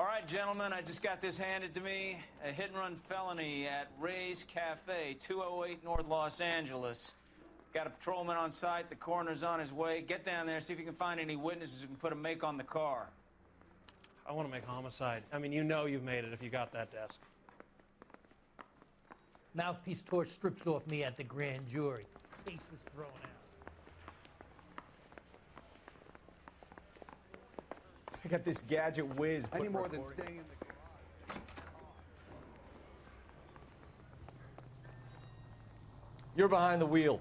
All right, gentlemen, I just got this handed to me. A hit-and-run felony at Ray's Cafe, 208 North Los Angeles. Got a patrolman on site. The coroner's on his way. Get down there, see if you can find any witnesses who can put a make on the car. I want to make homicide. I mean, you know you've made it if you got that desk. Mouthpiece tore strips off me at the grand jury. Case was thrown out. I got this gadget whiz. Any more than staying in the garage. You're behind the wheel.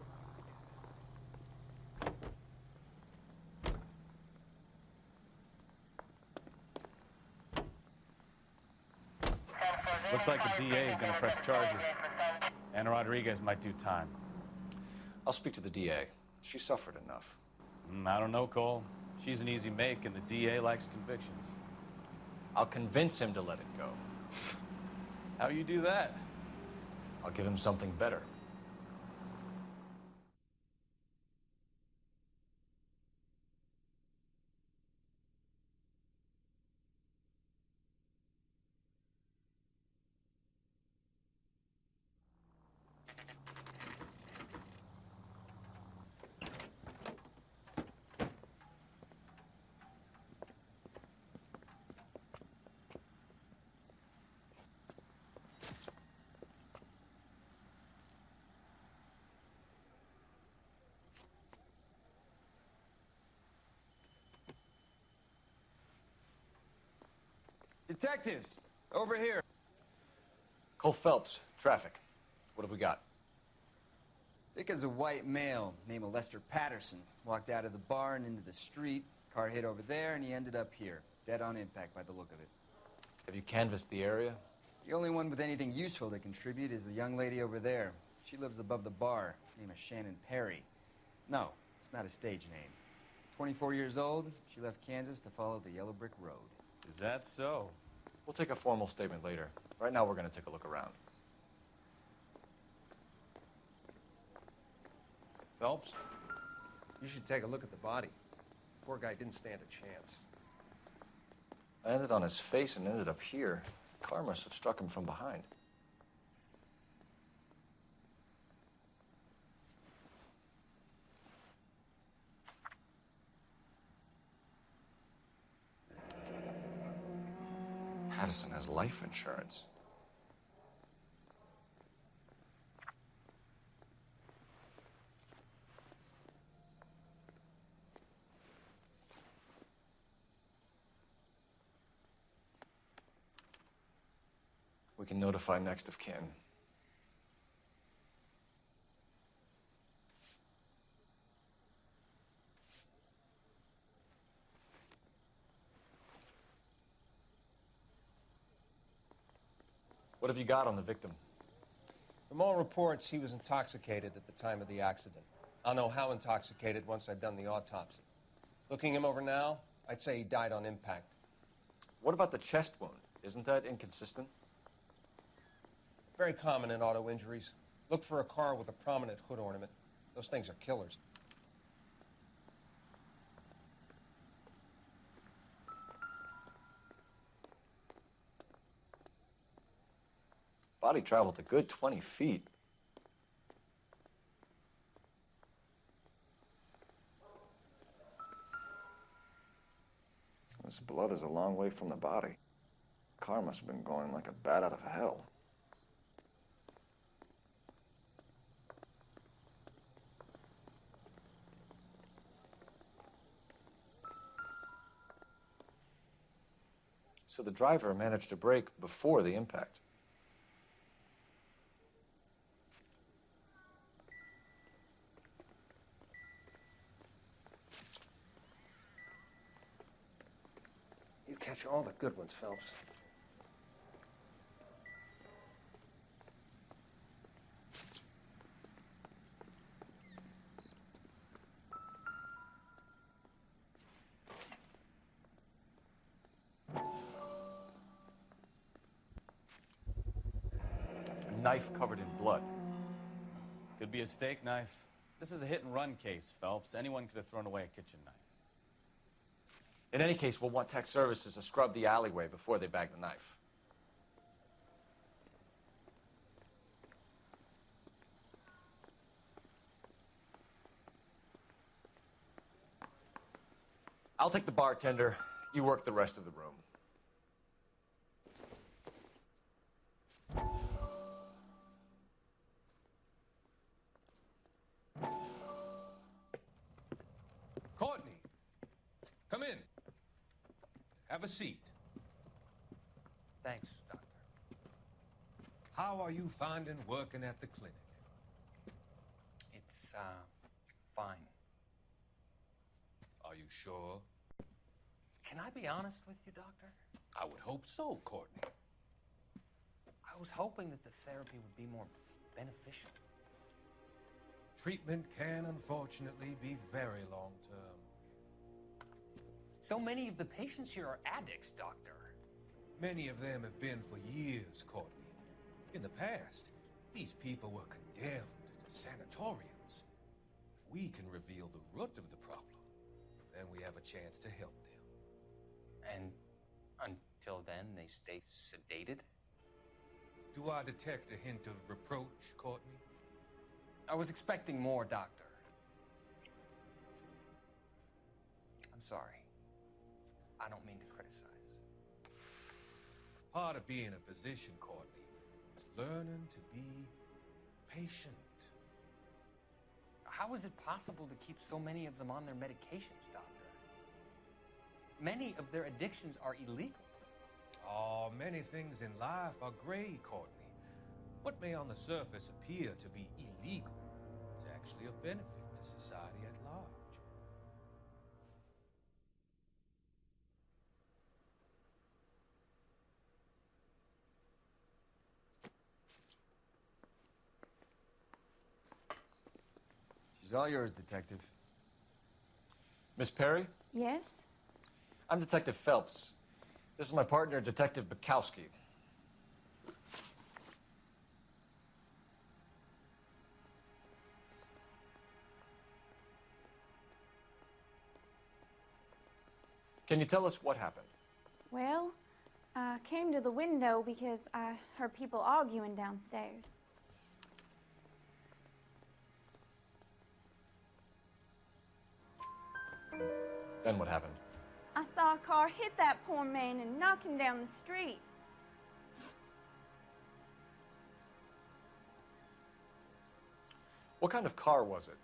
Looks like the DA is going to press charges. And Rodriguez might do time. I'll speak to the DA. She suffered enough. I don't know, Cole. She's an easy make, and the DA likes convictions. I'll convince him to let it go. How you do that? I'll give him something better. Detectives, over here. Cole Phelps, traffic. What have we got? Thick as a white male named Lester Patterson. Walked out of the bar and into the street. Car hit over there, and he ended up here. Dead on impact by the look of it. Have you canvassed the area? The only one with anything useful to contribute is the young lady over there. She lives above the bar. Name is Shannon Perry. No, it's not a stage name. 24 years old, she left Kansas to follow the yellow brick road. Is that so? We'll take a formal statement later. Right now, we're going to take a look around. Phelps, you should take a look at the body. Poor guy didn't stand a chance. I ended on his face and ended up here. The car must have struck him from behind. Patterson has life insurance. We can notify next of kin. What have you got on the victim? From all reports, he was intoxicated at the time of the accident. I'll know how intoxicated once I've done the autopsy. Looking him over now, I'd say he died on impact. What about the chest wound? Isn't that inconsistent? Very common in auto injuries. Look for a car with a prominent hood ornament. Those things are killers. Body traveled a good 20 feet. This blood is a long way from the body. Car must have been going like a bat out of hell. So the driver managed to brake before the impact. You catch all the good ones, Phelps. A knife covered in blood. Could be a steak knife. This is a hit-and-run case, Phelps. Anyone could have thrown away a kitchen knife. In any case, we'll want tech services to scrub the alleyway before they bag the knife. I'll take the bartender. You work the rest of the room. Courtney, come in. Have a seat. Thanks, Doctor. How are you finding working at the clinic? It's, fine. Are you sure? Can I be honest with you, Doctor? I would hope so, Courtney. I was hoping that the therapy would be more beneficial. Treatment can unfortunately be very long-term. So many of the patients here are addicts, Doctor. Many of them have been for years, Courtney. In the past, these people were condemned to sanatoriums. If we can reveal the root of the problem, then we have a chance to help them. And until then, they stay sedated? Do I detect a hint of reproach, Courtney? I was expecting more, Doctor. I'm sorry. I don't mean to criticize. Part of being a physician, Courtney, is learning to be patient. How is it possible to keep so many of them on their medications, Doctor? Many of their addictions are illegal. Oh, many things in life are gray, Courtney. What may on the surface appear to be illegal is actually of benefit to society at large. She's all yours, Detective. Miss Perry? Yes? I'm Detective Phelps. This is my partner, Detective Bukowski. Can you tell us what happened? Well, I came to the window because I heard people arguing downstairs. Then what happened? I saw a car hit that poor man and knock him down the street. What kind of car was it?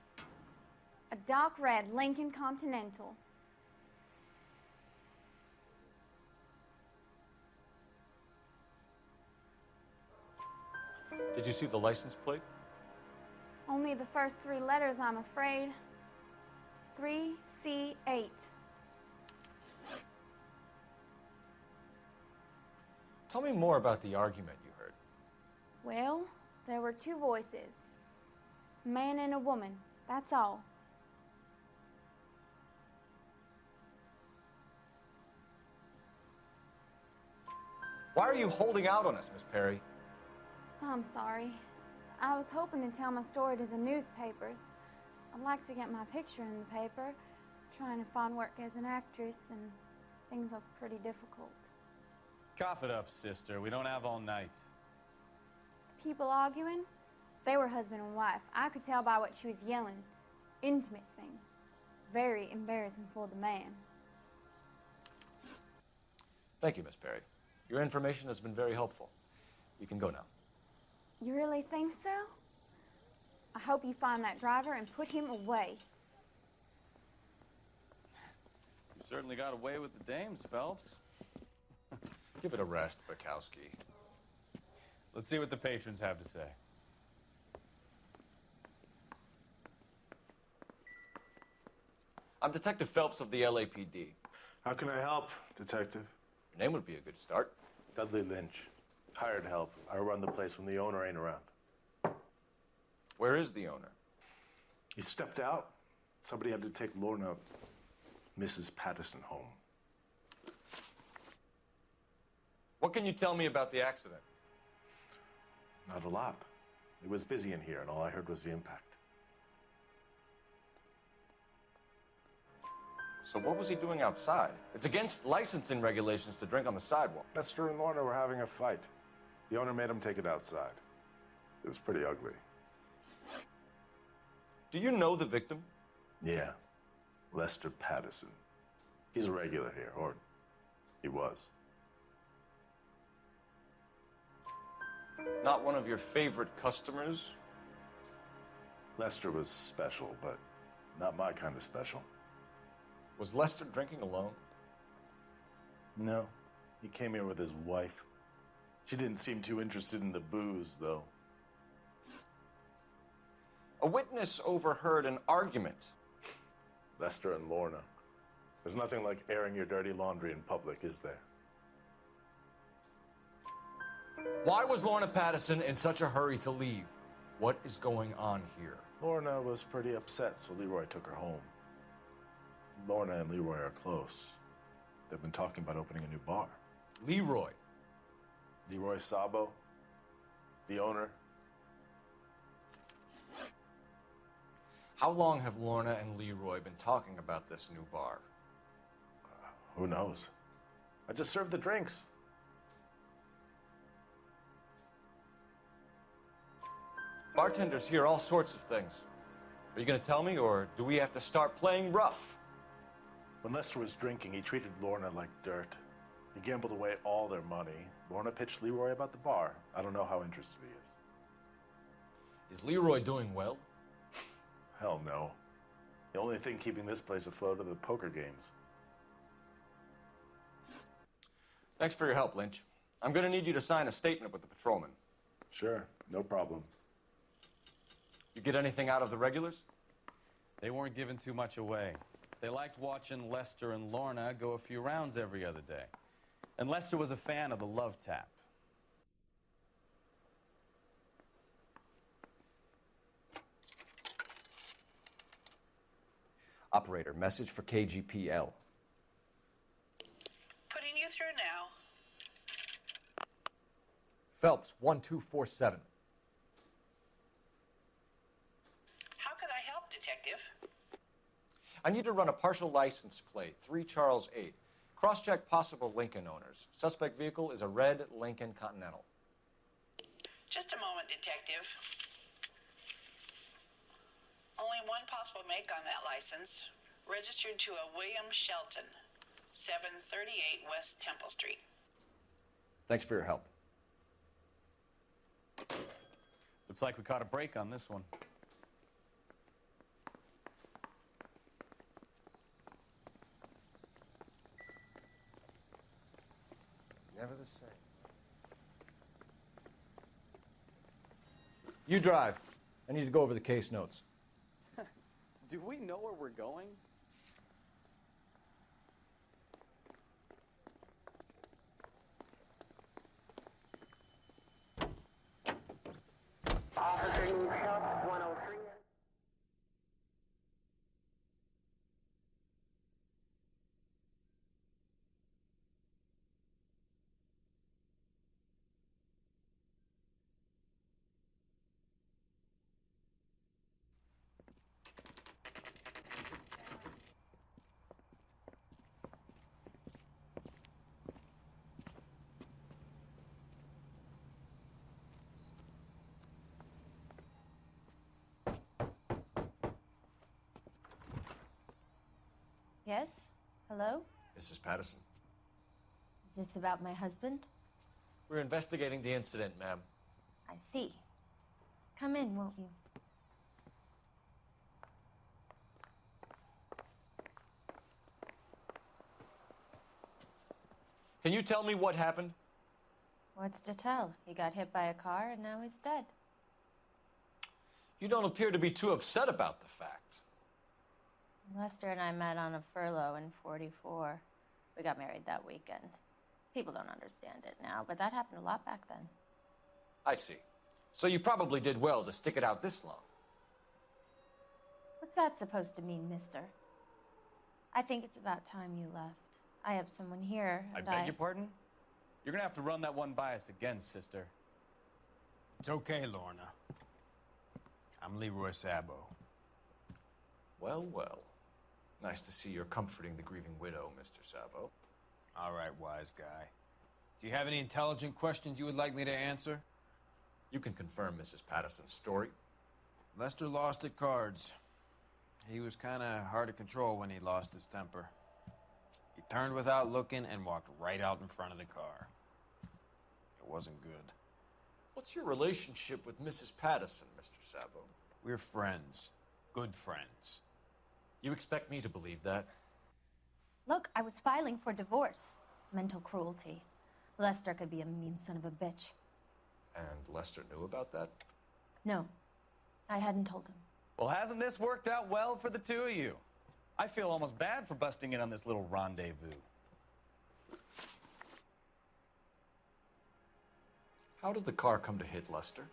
A dark red Lincoln Continental. Did you see the license plate? Only the first three letters, I'm afraid. 3C8. Tell me more about the argument you heard. Well, there were two voices. A man and a woman, that's all. Why are you holding out on us, Miss Perry? I'm sorry. I was hoping to tell my story to the newspapers. I'd like to get my picture in the paper. Trying to find work as an actress, and things look pretty difficult. Cough it up, sister. We don't have all night. The people arguing, they were husband and wife. I could tell by what she was yelling. Intimate things. Very embarrassing for the man. Thank you, Miss Perry. Your information has been very helpful. You can go now. You really think so? I hope you find that driver and put him away. You certainly got away with the dames, Phelps. Give it a rest, Bukowski. Let's see what the patrons have to say. I'm Detective Phelps of the LAPD. How can I help, Detective? Your name would be a good start. Dudley Lynch. Hired help. I run the place when the owner ain't around. Where is the owner? He stepped out. Somebody had to take Lorna, Mrs. Patterson, home. What can you tell me about the accident? Not a lot. It was busy in here, and all I heard was the impact. So what was he doing outside? It's against licensing regulations to drink on the sidewalk. Lester and Lorna were having a fight. The owner made him take it outside. It was pretty ugly. Do you know the victim? Yeah. Lester Patterson. He's a regular here, or he was. Not one of your favorite customers? Lester was special, but not my kind of special. Was Lester drinking alone? No. He came here with his wife. She didn't seem too interested in the booze, though. A witness overheard an argument. Lester and Lorna. There's nothing like airing your dirty laundry in public, is there? Why was Lorna Patterson in such a hurry to leave? What is going on here? Lorna was pretty upset, so Leroy took her home. Lorna and Leroy are close. They've been talking about opening a new bar. Leroy? Leroy Sabo, the owner. How long have Lorna and Leroy been talking about this new bar? Who knows? I just served the drinks. Bartenders hear all sorts of things. Are you going to tell me, or do we have to start playing rough? When Lester was drinking, he treated Lorna like dirt. He gambled away all their money. Lorna pitched Leroy about the bar. I don't know how interested he is. Is Leroy doing well? Hell no. The only thing keeping this place afloat are the poker games. Thanks for your help, Lynch. I'm going to need you to sign a statement with the patrolman. Sure, no problem. You get anything out of the regulars? They weren't giving too much away. They liked watching Lester and Lorna go a few rounds every other day. And Lester was a fan of the love tap. Operator, message for KGPL. Putting you through now. Phelps, 1247. How could I help, Detective? I need to run a partial license plate, 3 Charles 8. Cross-check possible Lincoln owners. Suspect vehicle is a red Lincoln Continental. Just a moment, Detective. Only one possible make on that license. Registered to a William Shelton, 738 West Temple Street. Thanks for your help. Looks like we caught a break on this one. Never the same. You drive. I need to go over the case notes. Do we know where we're going? Officer Shop 103. Yes? Hello? Mrs. Patterson. Is this about my husband? We're investigating the incident, ma'am. I see. Come in, won't you? Can you tell me what happened? What's to tell? He got hit by a car and now he's dead. You don't appear to be too upset about the fact. Lester and I met on a furlough in '44. We got married that weekend. People don't understand it now, but that happened a lot back then. I see. So you probably did well to stick it out this long. What's that supposed to mean, mister? I think it's about time you left. I have someone here, I and beg your pardon? You're gonna have to run that one by us again, sister. It's okay, Lorna. I'm Leroy Sabo. Well, well. Nice to see you're comforting the grieving widow, Mr. Sabo. All right, wise guy. Do you have any intelligent questions you would like me to answer? You can confirm Mrs. Patterson's story. Lester lost at cards. He was kind of hard to control when he lost his temper. He turned without looking and walked right out in front of the car. It wasn't good. What's your relationship with Mrs. Patterson, Mr. Sabo? We're friends. Good friends. You expect me to believe that? Look, I was filing for divorce. Mental cruelty. Lester could be a mean son of a bitch. And Lester knew about that? No, I hadn't told him. Well, hasn't this worked out well for the two of you? I feel almost bad for busting in on this little rendezvous. How did the car come to hit Lester?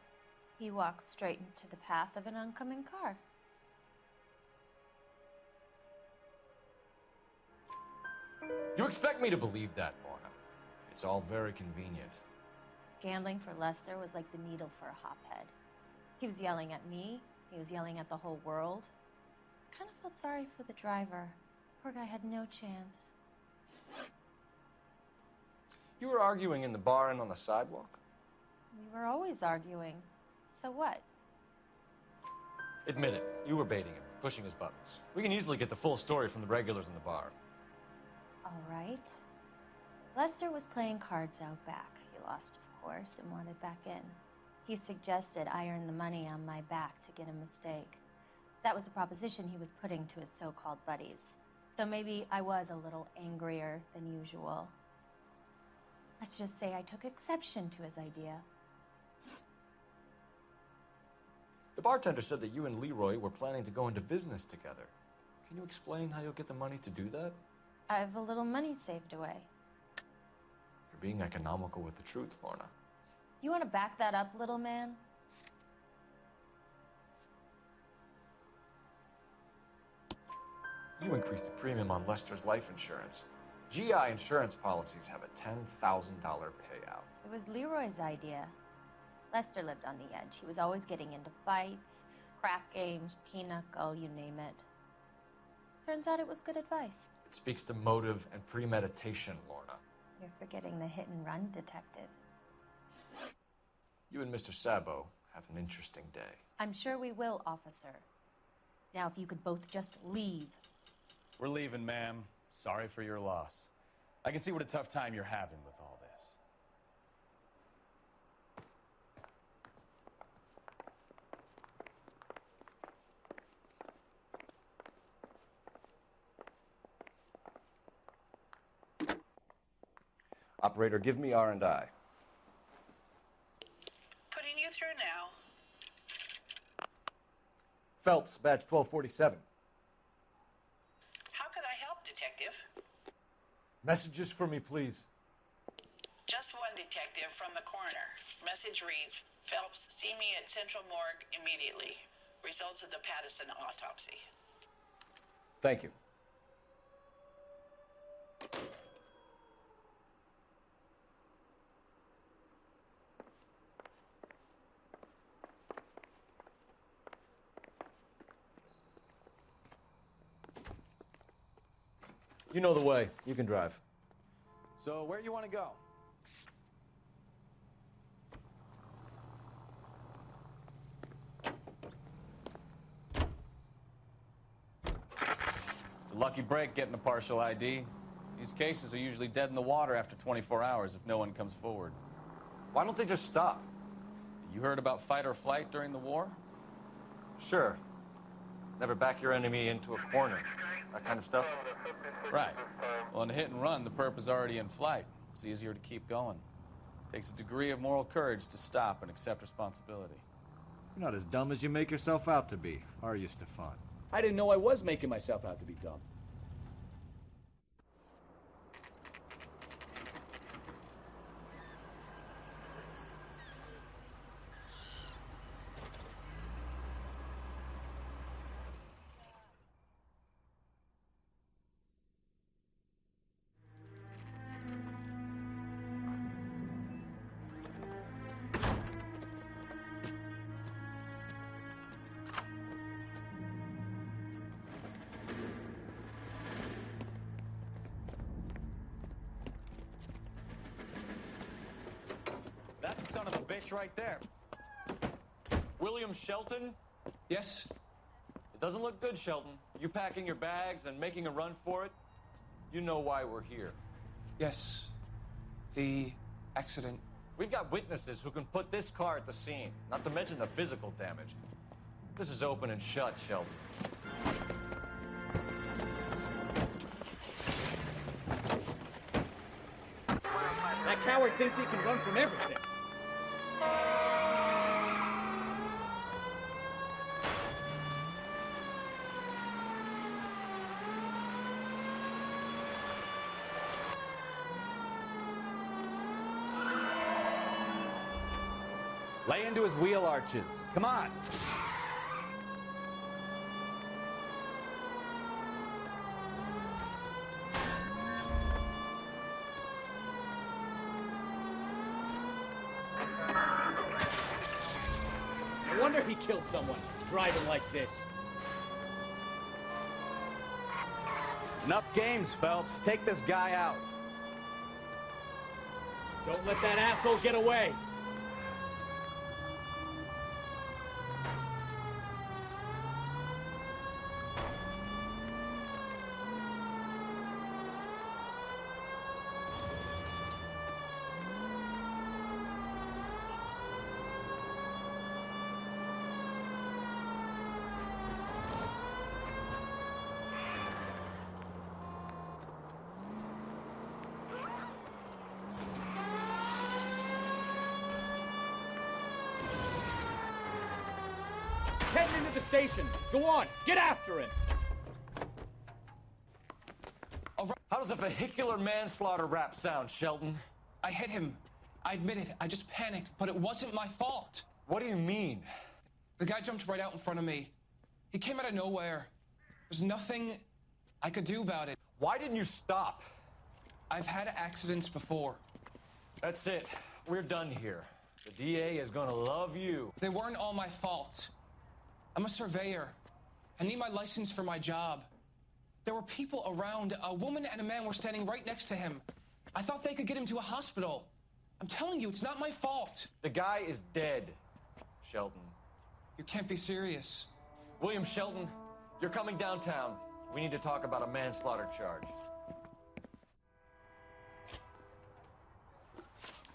He walked straight into the path of an oncoming car. You expect me to believe that, Lorna? It's all very convenient. Gambling for Lester was like the needle for a hophead. He was yelling at me. He was yelling at the whole world. I kind of felt sorry for the driver. Poor guy had no chance. You were arguing in the bar and on the sidewalk? We were always arguing. So what? Admit it, you were baiting him, pushing his buttons. We can easily get the full story from the regulars in the bar. All right. Lester was playing cards out back. He lost, of course, and wanted back in. He suggested I earn the money on my back to get a mistake. That was the proposition he was putting to his so-called buddies. So maybe I was a little angrier than usual. Let's just say I took exception to his idea. The bartender said that you and Leroy were planning to go into business together. Can you explain how you'll get the money to do that? I have a little money saved away. You're being economical with the truth, Lorna. You want to back that up, little man? You increased the premium on Lester's life insurance. GI insurance policies have a $10,000 payout. It was Leroy's idea. Lester lived on the edge. He was always getting into fights, crack games, pinochle, you name it. Turns out it was good advice. It speaks to motive and premeditation, Lorna. You're forgetting the hit-and-run detective. You and Mr. Sabo have an interesting day. I'm sure we will, officer. Now, if you could both just leave. We're leaving, ma'am. Sorry for your loss. I can see what a tough time you're having with all this. Operator, give me R&I. Putting you through now. Phelps, badge 1247. How could I help, Detective? Messages for me, please. Just one, Detective, from the coroner. Message reads, Phelps, see me at Central Morgue immediately. Results of the Patterson autopsy. Thank you. You know the way. You can drive. So, where you want to go? It's a lucky break getting a partial ID. These cases are usually dead in the water after 24 hours if no one comes forward. Why don't they just stop? You heard about fight or flight during the war? Sure. Never back your enemy into a corner. That kind of stuff. Right. Well, in a hit and run, the perp is already in flight. It's easier to keep going. Takes a degree of moral courage to stop and accept responsibility. You're not as dumb as you make yourself out to be, are you, Stefan? I didn't know I was making myself out to be dumb. hitch right there. William Shelton? Yes? It doesn't look good, Shelton. You packing your bags and making a run for it? You know why we're here. Yes. The accident. We've got witnesses who can put this car at the scene, not to mention the physical damage. This is open and shut, Shelton. That coward thinks he can run from everything. Lay into his wheel arches. Come on. No wonder he killed someone, driving like this. Enough games, Phelps. Take this guy out. Don't let that asshole get away. Heading into the station. Go on, get after him. How does a vehicular manslaughter rap sound, Shelton? I hit him. I admit it. I just panicked, but it wasn't my fault. What do you mean? The guy jumped right out in front of me. He came out of nowhere. There's nothing I could do about it. Why didn't you stop? I've had accidents before. That's it. We're done here. The DA is gonna love you. They weren't all my fault. I'm a surveyor. I need my license for my job. There were people around. A woman and a man were standing right next to him. I thought they could get him to a hospital. I'm telling you, it's not my fault. The guy is dead, Shelton. You can't be serious. William Shelton, you're coming downtown. We need to talk about a manslaughter charge.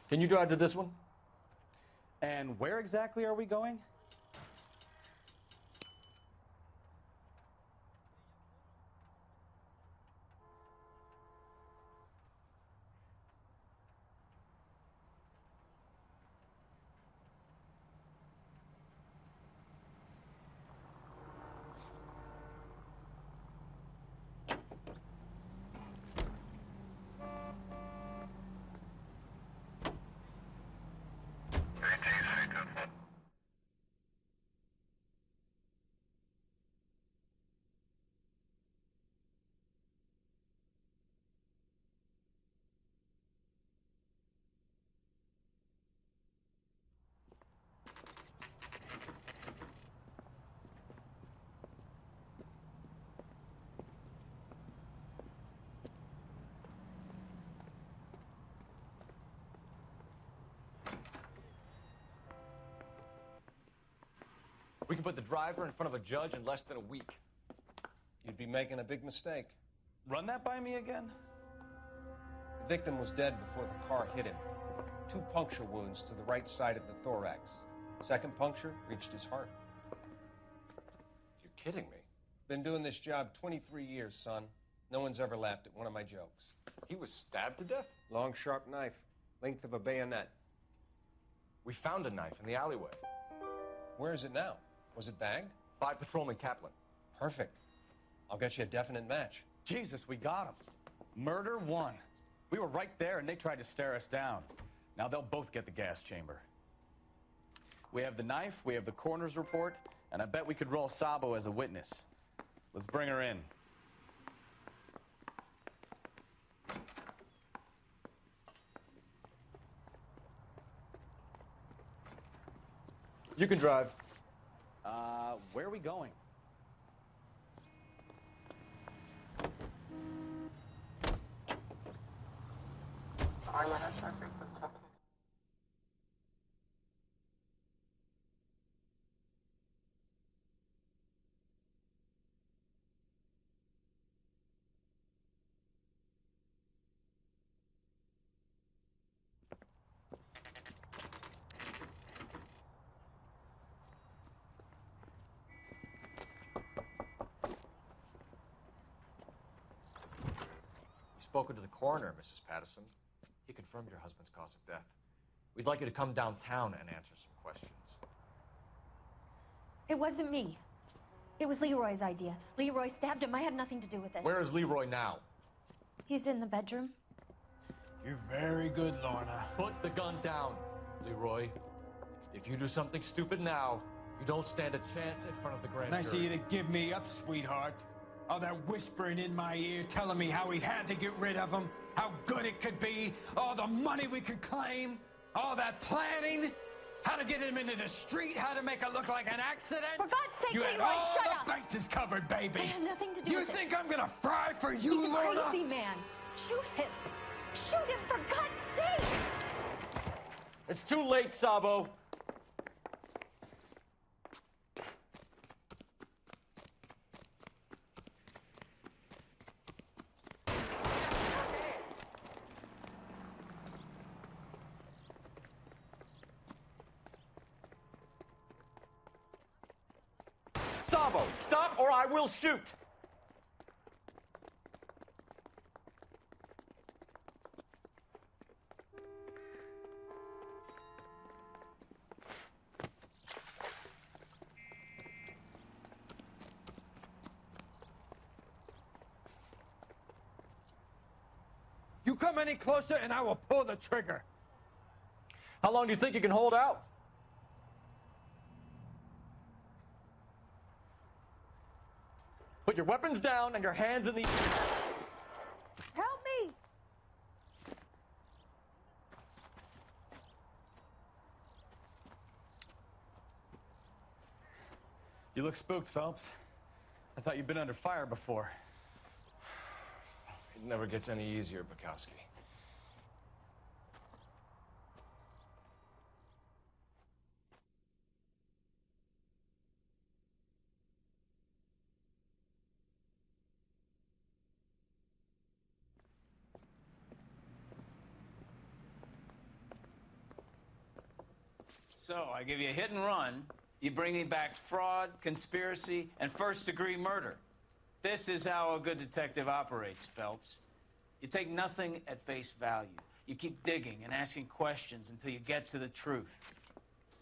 Can you drive to this one? And where exactly are we going? We can put the driver in front of a judge in less than a week. You'd be making a big mistake. Run that by me again? The victim was dead before the car hit him. 2 puncture wounds to the right side of the thorax. Second puncture reached his heart. You're kidding me. Been doing this job 23 years, son. No one's ever laughed at one of my jokes. He was stabbed to death? Long, sharp knife. Length of a bayonet. We found a knife in the alleyway. Where is it now? Was it bagged? By Patrolman Kaplan. Perfect. I'll get you a definite match. Jesus, we got him. Murder 1. We were right there and they tried to stare us down. Now they'll both get the gas chamber. We have the knife, we have the coroner's report, and I bet we could roll Sabo as a witness. Let's bring her in. You can drive. Where are we going? spoken to the coroner, Mrs. Patterson. He confirmed your husband's cause of death. We'd like you to come downtown and answer some questions. It wasn't me. It was Leroy's idea. Leroy stabbed him. I had nothing to do with it. Where is Leroy now? He's in the bedroom. You're very good, Lorna. Put the gun down, Leroy. If you do something stupid now, you don't stand a chance in front of the grand Nice of jury. you to give me up, sweetheart. All that whispering in my ear, telling me how we had to get rid of him, how good it could be, all the money we could claim, all that planning, how to get him into the street, how to make it look like an accident. For God's sake, you had Leroy, all shut the up! bases covered, baby. I have nothing to do You with it. think I'm gonna fry for you, He's a Lorna? crazy man. Shoot him. Shoot him, for God's sake! It's too late, Sabo. Sabo, stop or I will shoot! You come any closer and I will pull the trigger. How long do you think you can hold out? Put your weapons down and your hands in the... Help me! You look spooked, Phelps. I thought you'd been under fire before. It never gets any easier, Bukowski. So, I give you a hit and run. You bring me back fraud, conspiracy, and first-degree murder. This is how a good detective operates, Phelps. You take nothing at face value. You keep digging and asking questions until you get to the truth.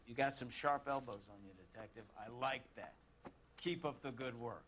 You got some sharp elbows on you, detective. I like that. Keep up the good work.